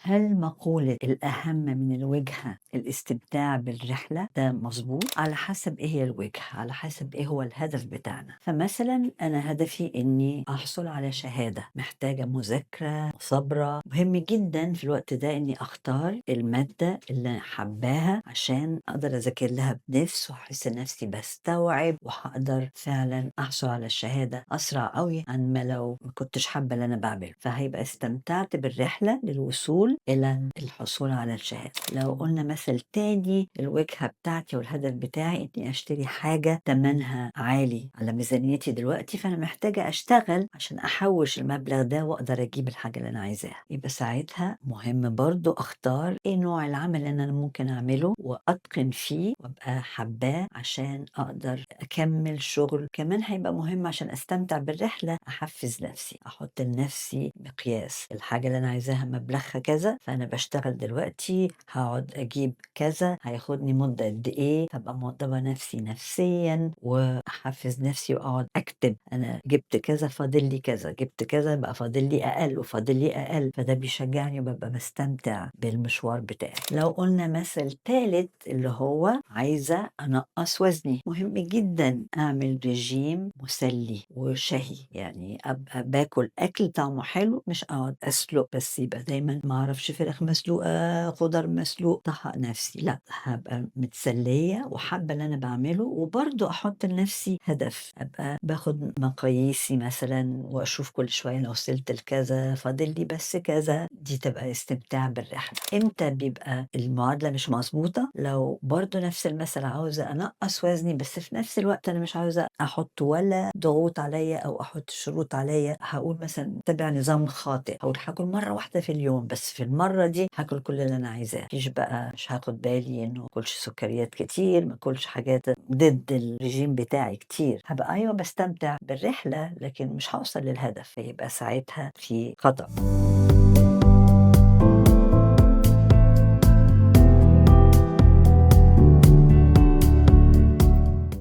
هل مقولة الأهم من الوجهة الاستمتاع بالرحلة ده مظبوط؟ على حسب إيه هي الوجهة، على حسب إيه هو الهدف بتاعنا. فمثلا أنا هدفي إني أحصل على شهادة، محتاجة مذاكرة مثابرة، مهم جدا في الوقت ده إني أختار المادة اللي أنا حباها عشان أقدر أذاكر لها بنفس وأحس نفسي بستوعب وهقدر فعلا أحصل على الشهادة أسرع قوي عن ما لو ما كنتش حابة اللي أنا بعمله. فهيبقى استمتعت بالرحلة للوصول إلى الحصول على الشهادة. لو قلنا مثل تاني، الوجهة بتاعتي والهدف بتاعي إني أشتري حاجة تمنها عالي على ميزانيتي دلوقتي، فأنا محتاجة أشتغل عشان أحوش المبلغ ده وأقدر أجيب الحاجة اللي أنا عايزاها. يبقى ساعتها مهم برضو أختار إيه نوع العمل اللي أنا ممكن أعمله وأتقن فيه وأبقى حباه عشان أقدر أكمل شغل. كمان هيبقى مهم عشان أستمتع بالرحلة أحفز نفسي، أحط لنفسي مقياس، الحاجة اللي أنا عايزاها مبلغها كذا، فأنا بشتغل دلوقتي هقعد أجيب كذا، هياخدني مدة قد إيه، فأبقى موضبة نفسي نفسيا وأحفز نفسي وأقعد أكتب أنا جبت كذا فاضل لي كذا، جبت كذا بقى فاضل لي أقل وفاضل لي أقل، فده بيشجعني وببقى بستمتع بالمشوار بتاعي. لو قلنا مثل ثالث اللي هو عايزة أنقص وزني، مهم جدا أعمل رجيم مسلي وشهي، يعني أبقى باكل أكل طعمه حلو، مش أقعد أسلق بس يبقى دايما ما أعرفش فراخ مسلوقة خضر مسلوق طهق نفسي، لا هبقى متسلية وحابة اللي أنا بعمله. وبرضو أحط لنفسي هدف، أبقى باخد مقاييسي مثلا وأشوف كل شوية لو وصلت لكذا فاضل لي بس كذا، دي تبقى استمتاع بالرحلة. إمتى بيبقى المعادلة مش مظبوطة؟ لو برضو نفس المثل عاوزة أنقص وزني بس في نفس الوقت أنا مش عاوزة أحط ولا ضغوط عليا أو أحط شروط عليا، هقول مثلا تبع نظام خاطئ، هقول هاكل مرة واحدة في اليوم بس في المرة دي هاكل كل اللي أنا عايزاه، مفيش بقى مش هاخد بالي إنه ما أكلش سكريات كتير، ما أكلش حاجات ضد الرجيم بتاعي كتير، هبقى أيوة بستمتع بالرحلة لكن مش هوصل للهدف، فيبقى ساعتها في خطأ.